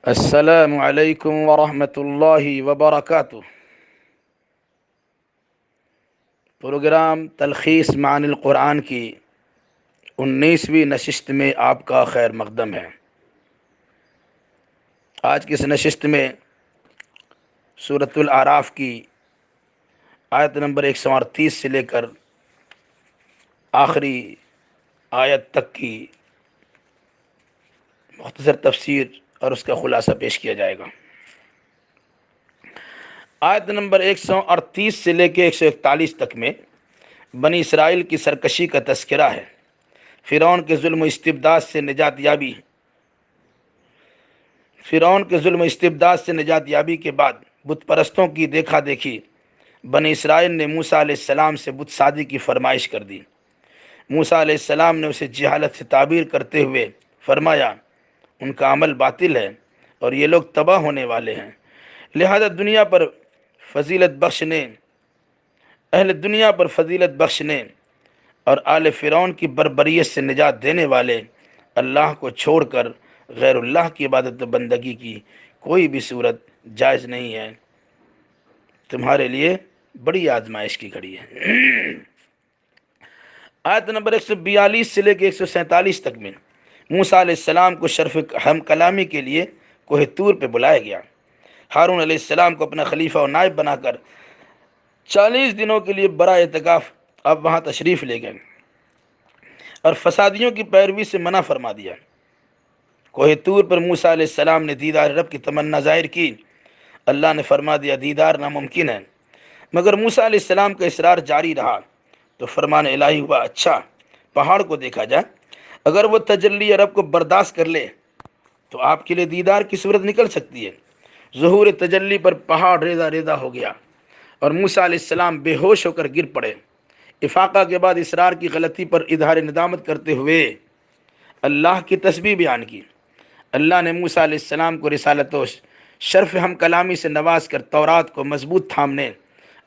السلام علیکم ورحمۃ اللہ وبرکاتہ۔ پروگرام تلخیص معانی القرآن کی 19ویں نشست میں آپ کا خیر مقدم ہے۔ آج کی اس نشست میں سورۃ الاعراف کی آیت نمبر 138 سے لے کر آخری آیت تک کی مختصر تفسیر اور اس کا خلاصہ پیش کیا جائے گا۔ آیت نمبر 138 سے لے کے 141 تک میں بنی اسرائیل کی سرکشی کا تذکرہ ہے۔ فرعون کے ظلم و استبداد سے نجات یابی کے بعد بت پرستوں کی دیکھا دیکھی بنی اسرائیل نے موسیٰ علیہ السلام سے بت سازی کی فرمائش کر دی۔ موسیٰ علیہ السلام نے اسے جہالت سے تعبیر کرتے ہوئے فرمایا، ان کا عمل باطل ہے اور یہ لوگ تباہ ہونے والے ہیں، لہذا اہل دنیا پر فضیلت بخشنے اور آل فرعون کی بربریت سے نجات دینے والے اللہ کو چھوڑ کر غیر اللہ کی عبادت و بندگی کی کوئی بھی صورت جائز نہیں ہے، تمہارے لیے بڑی آزمائش کی گھڑی ہے۔ آیت نمبر 142 سے لے کے 147 تک میں موسیٰ علیہ السلام کو شرف ہم کلامی کے لیے کوہ طور پہ بلایا گیا۔ ہارون علیہ السلام کو اپنا خلیفہ و نائب بنا کر 40 دنوں کے لیے برائے اعتکاف اب وہاں تشریف لے گئے اور فسادیوں کی پیروی سے منع فرما دیا۔ کوہ طور پر موسیٰ علیہ السلام نے دیدار رب کی تمنا ظاہر کی۔ اللہ نے فرما دیا دیدار ناممکن ہے، مگر موسیٰ علیہ السلام کا اصرار جاری رہا تو فرمان الہی ہوا، اچھا پہاڑ کو دیکھا جائے، اگر وہ تجلی رب کو برداشت کر لے تو آپ کے لیے دیدار کی صورت نکل سکتی ہے۔ ظہور تجلی پر پہاڑ ریزہ ریزہ ہو گیا اور موسیٰ علیہ السلام بے ہوش ہو کر گر پڑے۔ افاقہ کے بعد اصرار کی غلطی پر اظہار ندامت کرتے ہوئے اللہ کی تسبیح بیان کی۔ اللہ نے موسیٰ علیہ السلام کو رسالت و شرف ہم کلامی سے نواز کر تورات کو مضبوط تھامنے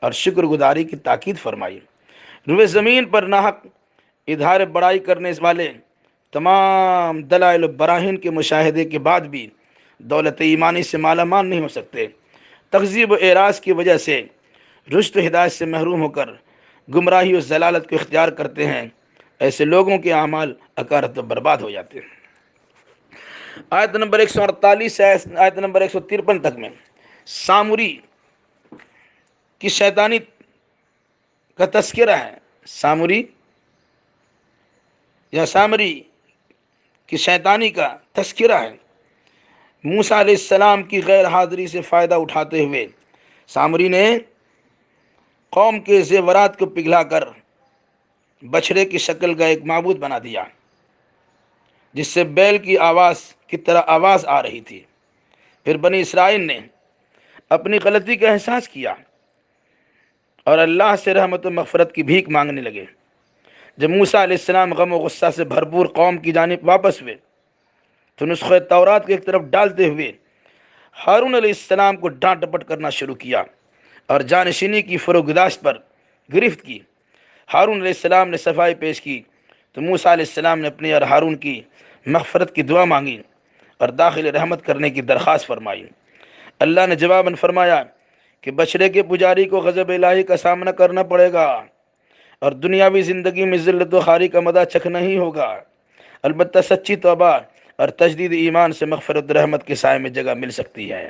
اور شکر گزاری کی تاکید فرمائی۔ روئے زمین پر ناحق اظہار بڑائی کرنے والے تمام دلائل و براہین کے مشاہدے کے بعد بھی دولت ایمانی سے مالا مال نہیں ہو سکتے۔ تکذیب و اعراض کی وجہ سے رشد و ہدایت سے محروم ہو کر گمراہی و ضلالت کو اختیار کرتے ہیں، ایسے لوگوں کے اعمال اکارت و برباد ہو جاتے ہیں۔ آیت نمبر 148 سے آیت نمبر 153 تک میں سامری کی شیطانی کا تذکرہ ہے۔ سامری کی شیطانی کا تذکرہ ہے۔ موسیٰ علیہ السلام کی غیر حاضری سے فائدہ اٹھاتے ہوئے سامری نے قوم کے زیورات کو پگھلا کر بچھڑے کی شکل کا ایک معبود بنا دیا، جس سے بیل کی آواز کی طرح آواز آ رہی تھی۔ پھر بنی اسرائیل نے اپنی غلطی کا احساس کیا اور اللہ سے رحمت و مغفرت کی بھیک مانگنے لگے۔ جب موسیٰ علیہ السلام غم و غصہ سے بھرپور قوم کی جانب واپس ہوئے تو نسخہ تورات کو ایک طرف ڈالتے ہوئے ہارون علیہ السلام کو ڈانٹ ڈپٹ کرنا شروع کیا اور جانشینی کی فروگداشت پر گرفت کی۔ ہارون علیہ السلام نے صفائی پیش کی تو موسیٰ علیہ السلام نے اپنی اور ہارون کی مغفرت کی دعا مانگی اور داخل رحمت کرنے کی درخواست فرمائی۔ اللہ نے جواباً فرمایا کہ بچھڑے کے پجاری کو غضب الہی کا سامنا کرنا پڑے گا اور دنیاوی زندگی میں ذلت و خواری کا مزہ چکھنا ہی ہوگا، البتہ سچی توبہ اور تجدید ایمان سے مغفرت و رحمت کے سائے میں جگہ مل سکتی ہے۔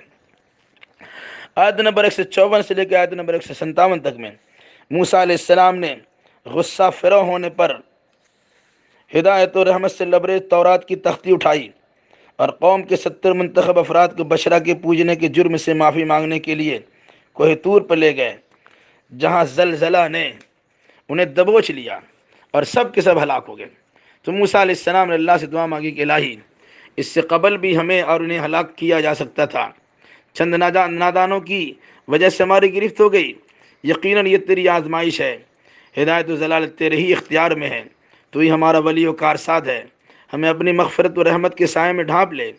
آیت نمبر 154 سے لے کے آیت نمبر 157 تک میں موسیٰ علیہ السلام نے غصہ فرا ہونے پر ہدایت و رحمت سے لبریز تورات کی تختی اٹھائی اور قوم کے 70 منتخب افراد کو بشرا کے پوجنے کے جرم سے معافی مانگنے کے لیے کوہ طور پر لے گئے، جہاں زلزلہ نے انہیں دبوچ لیا اور سب کے سب ہلاک ہو گئے۔ تو موسیٰ علیہ السلام نے اللہ سے دعا مانگی کہ الہی اس سے قبل بھی ہمیں اور انہیں ہلاک کیا جا سکتا تھا، چند نادانوں کی وجہ سے ہماری گرفت ہو گئی، یقیناً یہ تیری آزمائش ہے، ہدایت و ضلالت تیرے ہی اختیار میں ہے، تو ہی ہمارا ولی و کارساد ہے، ہمیں اپنی مغفرت و رحمت کے سائے میں ڈھانپ لے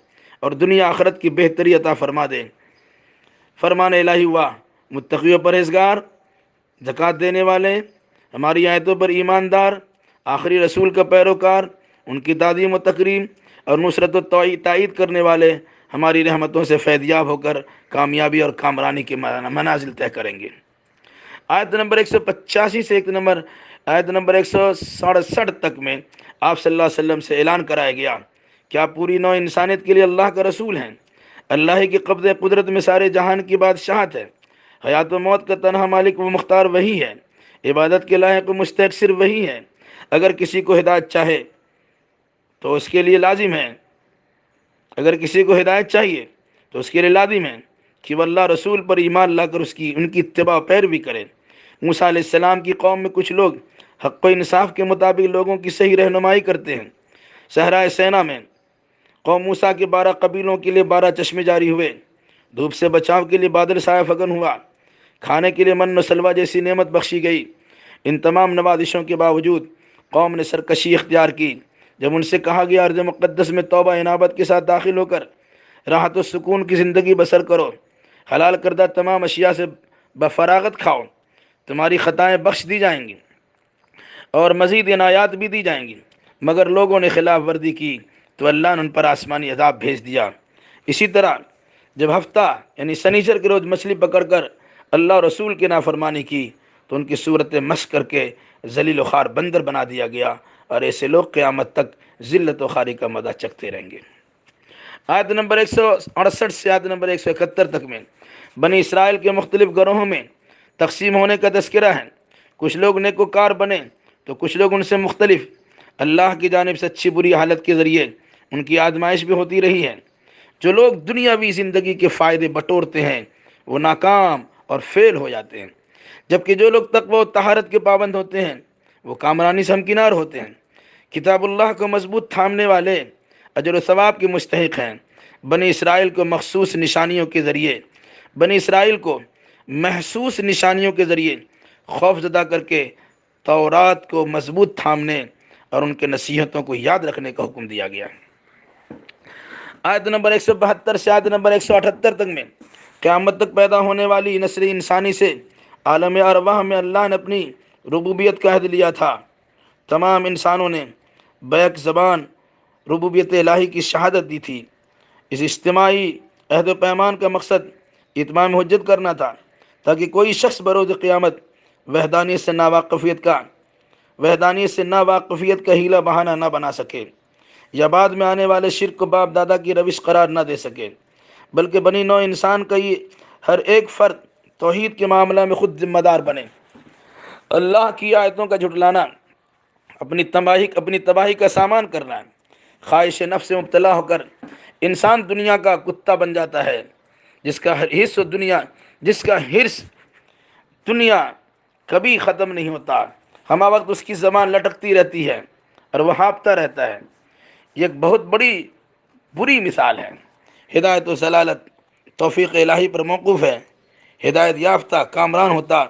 اور دنیا آخرت کی بہتری عطا فرما دے۔ فرمان الہی ہوا، متقی و پرہیزگار، زکوٰۃ دینے والے، ہماری آیتوں پر ایماندار، آخری رسول کا پیروکار، ان کی تعظیم و تکریم اور نصرت و تائید کرنے والے ہماری رحمتوں سے فیضیاب ہو کر کامیابی اور کامرانی کے منازل طے کریں گے۔ آیت نمبر 185 سے آیت نمبر 167 تک میں آپ صلی اللہ علیہ وسلم سے اعلان کرایا گیا کہ آپ پوری نوع انسانیت کے لیے اللہ کا رسول ہیں۔ اللہ کی قبض قدرت میں سارے جہان کی بادشاہت ہے۔ حیات و موت کا تنہا مالک و مختار وہی ہے۔ عبادت کے لائق و مستحق صرف وہی ہے۔ اگر کسی کو ہدایت چاہے تو اس کے لیے لازم ہے اگر کسی کو ہدایت چاہیے تو اس کے لیے لازم ہے کہ وہ اللہ رسول پر ایمان لا کر ان کی اتباع و پیروی کرے۔ موسیٰ علیہ السلام کی قوم میں کچھ لوگ حق و انصاف کے مطابق لوگوں کی صحیح رہنمائی کرتے ہیں۔ صحرائے سینا میں قوم موسیٰ کے 12 قبیلوں کے لیے 12 چشمے جاری ہوئے۔ دھوپ سے بچاؤ کے لیے بادل سایہ فگن ہوا۔ کھانے کے لیے من و سلوہ جیسی نعمت بخشی گئی۔ ان تمام نوازشوں کے باوجود قوم نے سرکشی اختیار کی۔ جب ان سے کہا گیا ارض مقدس میں توبہ انابت کے ساتھ داخل ہو کر راحت و سکون کی زندگی بسر کرو، حلال کردہ تمام اشیاء سے بفراغت کھاؤ، تمہاری خطائیں بخش دی جائیں گی اور مزید عنایات بھی دی جائیں گی، مگر لوگوں نے خلاف ورزی کی تو اللہ نے ان پر آسمانی عذاب بھیج دیا۔ اسی طرح جب ہفتہ یعنی سنیچر کے روز مچھلی پکڑ کر اللہ رسول کی نافرمانی کی تو ان کی صورتیں مشق کر کے ذلیل و خوار بندر بنا دیا گیا، اور ایسے لوگ قیامت تک ذلت و خواری کا مزہ چکھتے رہیں گے۔ آیت نمبر 168 سے آیت نمبر 171 تک میں بنی اسرائیل کے مختلف گروہوں میں تقسیم ہونے کا تذکرہ ہے۔ کچھ لوگ نیکوکار بنے تو کچھ لوگ ان سے مختلف۔ اللہ کی جانب سے اچھی بری حالت کے ذریعے ان کی آزمائش بھی ہوتی رہی ہے۔ جو لوگ دنیاوی زندگی کے فائدے بٹورتے ہیں وہ ناکام اور فیل ہو جاتے ہیں، جبکہ جو لوگ تقوی و طہارت کے پابند ہوتے ہیں وہ کامرانی سے ہمکنار ہوتے ہیں۔ کتاب اللہ کو مضبوط تھامنے والے اجر و ثواب کے مستحق ہیں۔ بنی اسرائیل کو محسوس نشانیوں کے ذریعے خوف زدہ کر کے تورات کو مضبوط تھامنے اور ان کے نصیحتوں کو یاد رکھنے کا حکم دیا گیا۔ آیت نمبر 172 سے آیت نمبر 178 تک میں قیامت تک پیدا ہونے والی نسل انسانی سے عالم ارواح میں اللہ نے اپنی ربوبیت کا عہد لیا تھا۔ تمام انسانوں نے بیک زبان ربوبیت الہی کی شہادت دی تھی۔ اس اجتماعی عہد و پیمان کا مقصد اتمام حجت کرنا تھا تاکہ کوئی شخص بروز قیامت وحدانیت سے ناواقفیت کا ہیلا بہانہ نہ بنا سکے یا بعد میں آنے والے شرک کو باپ دادا کی روش قرار نہ دے سکے، بلکہ بنی نوع انسان کا یہ ہر ایک فرد توحید کے معاملہ میں خود ذمہ دار بنے۔ اللہ کی آیتوں کا جھٹلانا اپنی تباہی کا سامان کرنا ہے۔ خواہش نفس سے مبتلا ہو کر انسان دنیا کا کتا بن جاتا ہے، جس کا حرص دنیا کبھی ختم نہیں ہوتا۔ ہمہ وقت اس کی زبان لٹکتی رہتی ہے اور وہ ہانپتا رہتا ہے۔ یہ ایک بہت بری مثال ہے۔ ہدایت و ضلالت توفیق الہی پر موقوف ہے۔ ہدایت یافتہ کامران ہوتا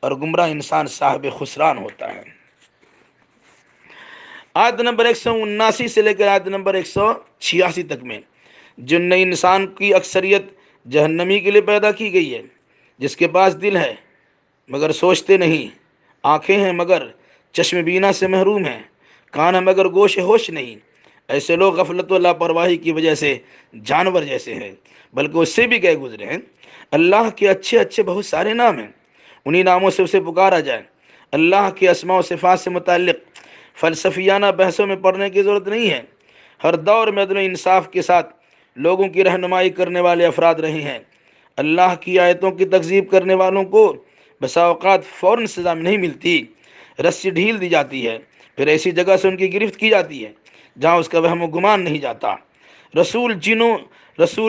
اور گمراہ انسان صاحب خسران ہوتا ہے۔ آیت نمبر 179 سے لے کر آیت نمبر 186 تک میں جن انسان کی اکثریت جہنمی کے لیے پیدا کی گئی ہے، جس کے پاس دل ہے مگر سوچتے نہیں، آنکھیں ہیں مگر چشم بینا سے محروم ہیں، کان ہے مگر گوش ہوش نہیں، ایسے لوگ غفلت و لاپرواہی کی وجہ سے جانور جیسے ہیں، بلکہ اس سے بھی گئے گزرے ہیں۔ اللہ کے اچھے بہت سارے نام ہیں، انہی ناموں سے اسے پکارا جائے۔ اللہ کے اسماء و صفات سے متعلق فلسفیانہ بحثوں میں پڑھنے کی ضرورت نہیں ہے۔ ہر دور میں عدل و انصاف کے ساتھ لوگوں کی رہنمائی کرنے والے افراد رہے ہیں۔ اللہ کی آیتوں کی تکذیب کرنے والوں کو بسا اوقات فوراً سزا نہیں ملتی، رسی ڈھیل دی جاتی ہے، پھر ایسی جگہ سے ان کی گرفت کی جاتی ہے جہاں اس کا وہم و گمان نہیں جاتا۔ رسول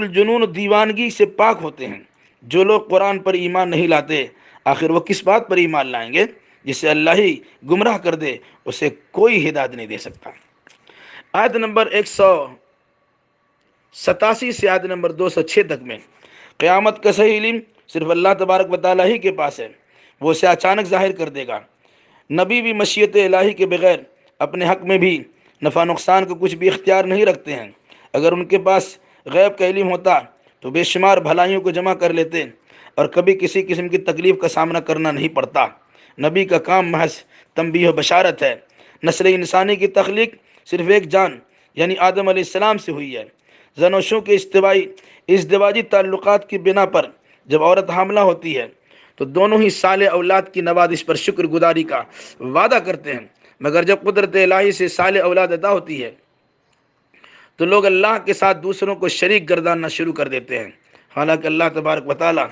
جنون و دیوانگی سے پاک ہوتے ہیں۔ جو لوگ قرآن پر ایمان نہیں لاتے آخر وہ کس بات پر ایمان لائیں گے؟ جسے اللہ ہی گمراہ کر دے اسے کوئی ہدایت نہیں دے سکتا۔ آیت نمبر 187 سے آیت نمبر 206 تک میں قیامت کا صحیح علم صرف اللہ تبارک و تعالیٰ ہی کے پاس ہے، وہ اسے اچانک ظاہر کر دے گا۔ نبی بھی مشیت الہی کے بغیر اپنے حق میں بھی نفع نقصان کو کچھ بھی اختیار نہیں رکھتے ہیں۔ اگر ان کے پاس غیب کا علم ہوتا تو بے شمار بھلائیوں کو جمع کر لیتے اور کبھی کسی قسم کی تکلیف کا سامنا کرنا نہیں پڑتا۔ نبی کا کام محض تنبیہ و بشارت ہے۔ نسل انسانی کی تخلیق صرف ایک جان یعنی آدم علیہ السلام سے ہوئی ہے۔ زنوشوں کے ازدواجی تعلقات کی بنا پر جب عورت حاملہ ہوتی ہے تو دونوں ہی صالح اولاد کی نوازش پر شکر گزاری کا وعدہ کرتے ہیں، مگر جب قدرت الہی سے صالح اولاد عطا ہوتی ہے تو لوگ اللہ کے ساتھ دوسروں کو شریک گرداننا شروع کر دیتے ہیں، حالانکہ اللہ تبارک و تعالی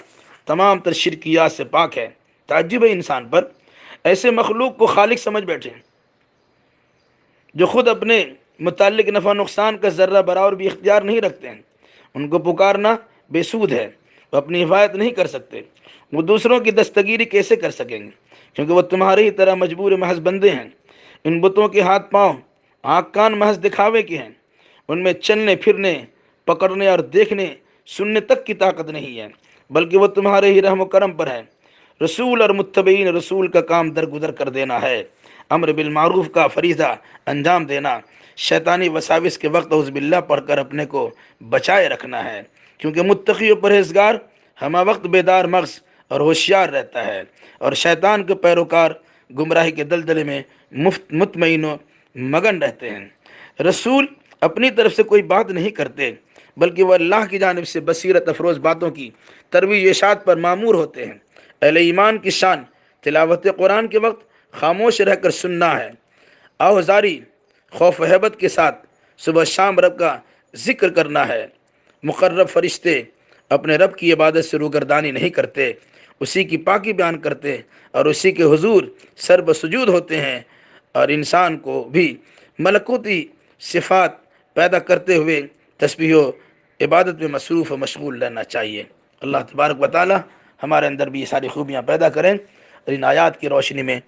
تمام تر شرکیات سے پاک ہے۔ تعجب ہے انسان پر، ایسے مخلوق کو خالق سمجھ بیٹھے جو خود اپنے متعلق نفع نقصان کا ذرہ برابر بھی اختیار نہیں رکھتے ہیں۔ ان کو پکارنا بے سود ہے، وہ اپنی حفاظت نہیں کر سکتے، وہ دوسروں کی دستگیری کیسے کر سکیں گے؟ کیونکہ وہ تمہاری ہی طرح مجبور محض بندے ہیں۔ ان بتوں کے ہاتھ پاؤں آنکھ کان محض دکھاوے کے ہیں، ان میں چلنے پھرنے، پکڑنے اور دیکھنے سننے تک کی طاقت نہیں ہے، بلکہ وہ تمہارے ہی رحم و کرم پر ہے۔ رسول اور متبعین رسول کا کام درگزر کر دینا ہے، امر بالمعروف کا فریضہ انجام دینا، شیطانی وساوس کے وقت اعوذ باللہ پڑھ کر اپنے کو بچائے رکھنا ہے، کیونکہ متقی و پرہیزگار ہمہ وقت بیدار مغز اور ہوشیار رہتا ہے، اور شیطان کے پیروکار گمراہی کے دلدلے میں مطمئن و مگن رہتے ہیں۔ رسول اپنی طرف سے کوئی بات نہیں کرتے، بلکہ وہ اللہ کی جانب سے بصیرت افروز باتوں کی ترویج و اشاعت پر مامور ہوتے ہیں۔ اہل ایمان کی شان تلاوت قرآن کے وقت خاموش رہ کر سننا ہے، آوازاری خوف و ہیبت کے ساتھ صبح شام رب کا ذکر کرنا ہے۔ مقرب فرشتے اپنے رب کی عبادت سے روگردانی نہیں کرتے، اسی کی پاکی بیان کرتے اور اسی کے حضور سر بسجود ہوتے ہیں، اور انسان کو بھی ملکوتی صفات پیدا کرتے ہوئے تسبیح و عبادت میں مصروف و مشغول رہنا چاہیے۔ اللہ تبارک و تعالی ہمارے اندر بھی یہ ساری خوبیاں پیدا کریں، اور ان آیات کی روشنی میں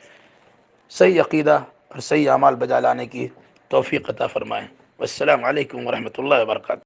صحیح عقیدہ اور صحیح اعمال بجا لانے کی توفیق عطا فرمائیں۔ والسلام علیکم ورحمۃ اللہ وبرکاتہ۔